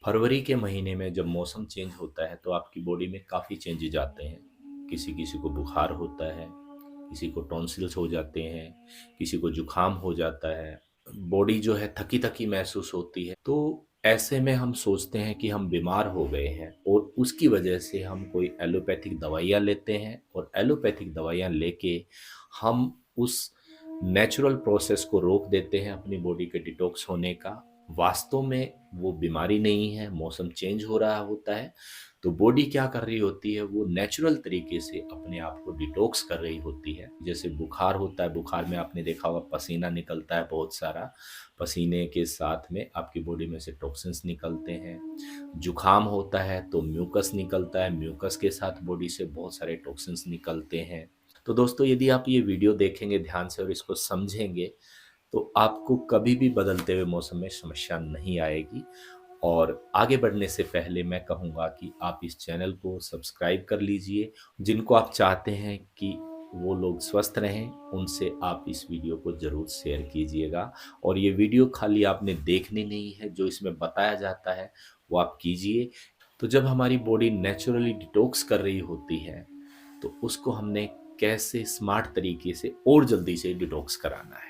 फरवरी के महीने में जब मौसम चेंज होता है तो आपकी बॉडी में काफ़ी चेंजेज आते हैं। किसी किसी को बुखार होता है, किसी को टॉन्सिल्स हो जाते हैं, किसी को जुकाम हो जाता है, बॉडी जो है थकी थकी महसूस होती है। तो ऐसे में हम सोचते हैं कि हम बीमार हो गए हैं और उसकी वजह से हम कोई एलोपैथिक दवाइयाँ लेते हैं और एलोपैथिक दवाइयाँ लेके हम उस नेचुरल प्रोसेस को रोक देते हैं अपनी बॉडी के डिटॉक्स होने का। वास्तव में वो बीमारी नहीं है, मौसम चेंज हो रहा होता है, तो बॉडी क्या कर रही होती है, वो नेचुरल तरीके से अपने आप को डिटॉक्स कर रही होती है। जैसे बुखार होता है, बुखार में आपने देखा होगा पसीना निकलता है बहुत सारा, पसीने के साथ में आपकी बॉडी में से टॉक्सिन्स निकलते हैं। जुकाम होता है तो म्यूकस निकलता है, म्यूकस के साथ बॉडी से बहुत सारे टॉक्सिन्स निकलते हैं। तो दोस्तों, यदि आप ये वीडियो देखेंगे ध्यान से और इसको समझेंगे तो आपको कभी भी बदलते हुए मौसम में समस्या नहीं आएगी। और आगे बढ़ने से पहले मैं कहूँगा कि आप इस चैनल को सब्सक्राइब कर लीजिए। जिनको आप चाहते हैं कि वो लोग स्वस्थ रहें, उनसे आप इस वीडियो को ज़रूर शेयर कीजिएगा। और ये वीडियो खाली आपने देखनी नहीं है, जो इसमें बताया जाता है वो आप कीजिए। तो जब हमारी बॉडी नेचुरली डिटॉक्स कर रही होती है तो उसको हमने कैसे स्मार्ट तरीके से और जल्दी से डिटॉक्स कराना है।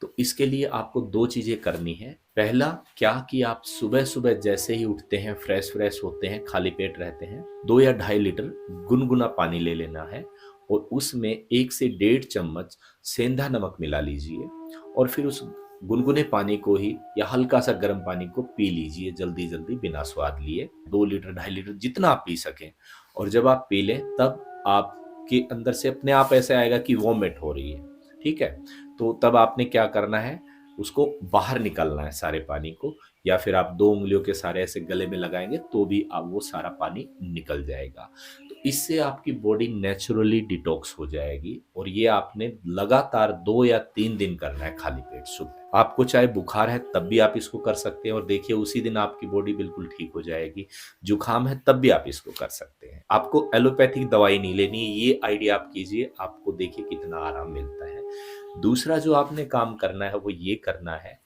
तो इसके लिए आपको दो चीज़ें करनी है। पहला क्या कि आप सुबह सुबह जैसे ही उठते हैं, फ्रेश फ्रेश होते हैं, खाली पेट रहते हैं, 2 या 2.5 लीटर गुनगुना पानी ले लेना है और उसमें 1 से 1.5 चम्मच सेंधा नमक मिला लीजिए और फिर उस गुनगुने पानी को ही या हल्का सा गर्म पानी को पी लीजिए जल्दी जल्दी बिना स्वाद लिए। 2 लीटर 2.5 लीटर जितना आप पी सकें। और जब आप पी लें तब आपके अंदर से अपने आप ऐसे आएगा कि वॉमिट हो रही है, ठीक है। तो तब आपने क्या करना है, उसको बाहर निकालना है सारे पानी को, या फिर आप 2 उँगलियों के सारे ऐसे गले में लगाएंगे तो भी आप वो सारा पानी निकल जाएगा। तो इससे आपकी बॉडी नेचुरली डिटॉक्स हो जाएगी और ये आपने लगातार 2 या 3 दिन करना है खाली पेट सुबह। आपको चाहे बुखार है तब भी आप इसको कर सकते हैं और देखिए उसी दिन आपकी बॉडी बिल्कुल ठीक हो जाएगी। जुकाम है तब भी आप इसको कर सकते हैं। आपको एलोपैथिक दवाई नहीं लेनी है, ये आइडिया आप कीजिए, आपको देखिए कितना आराम मिलता है। दूसरा जो आपने काम करना है वो ये करना है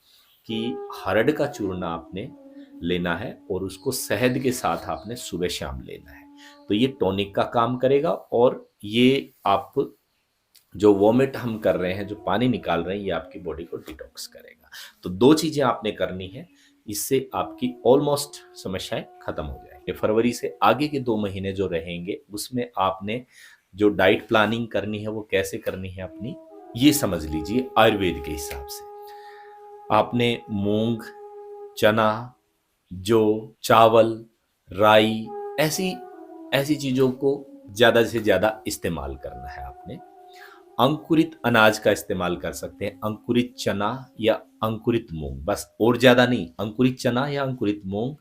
कि हरड़ का चूर्ण आपने लेना है और उसको शहद के साथ आपने सुबह शाम लेना है। तो ये टॉनिक का काम करेगा और ये आप जो वॉमिट हम कर रहे हैं, जो पानी निकाल रहे हैं, ये आपकी बॉडी को डिटॉक्स करेगा। तो 2 चीजें आपने करनी है, इससे आपकी ऑलमोस्ट समस्याएं खत्म हो जाएंगी। फरवरी से आगे के 2 महीने जो रहेंगे उसमें आपने जो डाइट प्लानिंग करनी है वो कैसे करनी है अपनी, ये समझ लीजिए। आयुर्वेद के हिसाब से आपने मूंग, चना, जौ, चावल, राई, ऐसी ऐसी चीजों को ज्यादा से ज्यादा इस्तेमाल करना है आपने। अंकुरित अनाज का इस्तेमाल कर सकते हैं, अंकुरित चना या अंकुरित मूंग, बस और ज्यादा नहीं। अंकुरित चना या अंकुरित मूंग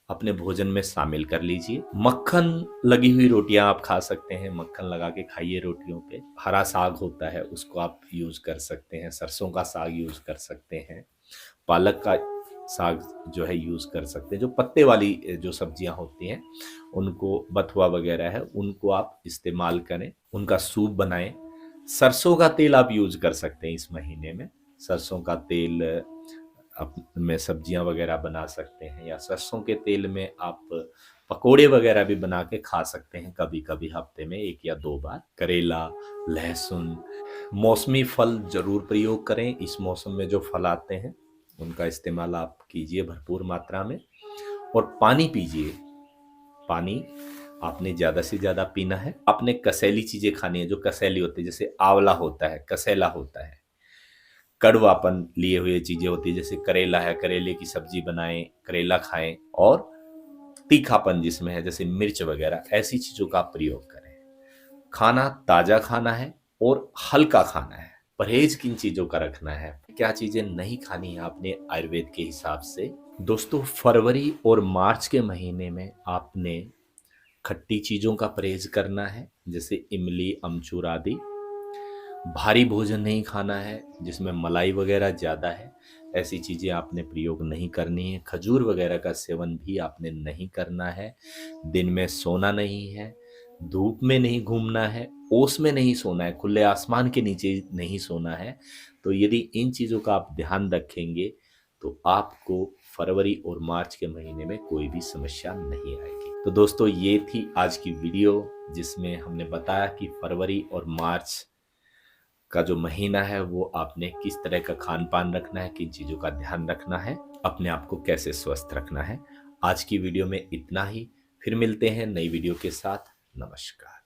अपने भोजन में शामिल कर लीजिए। मक्खन लगी हुई रोटियां आप खा सकते हैं, मक्खन लगा के खाइए रोटियों पे। हरा साग होता है उसको आप यूज कर सकते हैं, सरसों का साग यूज कर सकते हैं, पालक का साग जो है यूज कर सकते हैं। जो पत्ते वाली जो सब्जियां होती हैं उनको, बथुआ वगैरह है, उनको आप इस्तेमाल करें, उनका सूप बनाएं। सरसों का तेल आप यूज कर सकते हैं इस महीने में। सरसों का तेल में सब्जियां वगैरह बना सकते हैं, या सरसों के तेल में आप पकोड़े वगैरह भी बना के खा सकते हैं कभी कभी, हफ्ते में 1 या 2 बार। करेला, लहसुन, मौसमी फल जरूर प्रयोग करें। इस मौसम में जो फल आते हैं उनका इस्तेमाल आप कीजिए भरपूर मात्रा में। और पानी पीजिए, पानी आपने ज्यादा से ज्यादा पीना है। आपने कसैली चीजें खानी है, जो कसैली होती है, जैसे आंवला होता है, कसेला होता है, कड़वापन लिए हुए चीजें होती है, जैसे करेला है, करेले की सब्जी बनाएं, करेला खाएं। और तीखापन जिसमें है, जैसे मिर्च वगैरह, ऐसी चीजों का प्रयोग करें। खाना ताजा खाना है और हल्का खाना है। परहेज किन चीजों का रखना है, क्या चीजें नहीं खानी है आपने आयुर्वेद के हिसाब से। दोस्तों, फरवरी और मार्च के महीने में आपने खट्टी चीजों का परहेज करना है, जैसे इमली, अमचूर आदि। भारी भोजन नहीं खाना है जिसमें मलाई वगैरह ज़्यादा है, ऐसी चीज़ें आपने प्रयोग नहीं करनी है। खजूर वगैरह का सेवन भी आपने नहीं करना है। दिन में सोना नहीं है, धूप में नहीं घूमना है, ओस में नहीं सोना है, खुले आसमान के नीचे नहीं सोना है। तो यदि इन चीज़ों का आप ध्यान रखेंगे तो आपको फरवरी और मार्च के महीने में कोई भी समस्या नहीं आएगी। तो दोस्तों, ये थी आज की वीडियो जिसमें हमने बताया कि फरवरी और मार्च का जो महीना है वो आपने किस तरह का खान पान रखना है, किन चीज़ों का ध्यान रखना है, अपने आप को कैसे स्वस्थ रखना है। आज की वीडियो में इतना ही। फिर मिलते हैं नई वीडियो के साथ। नमस्कार।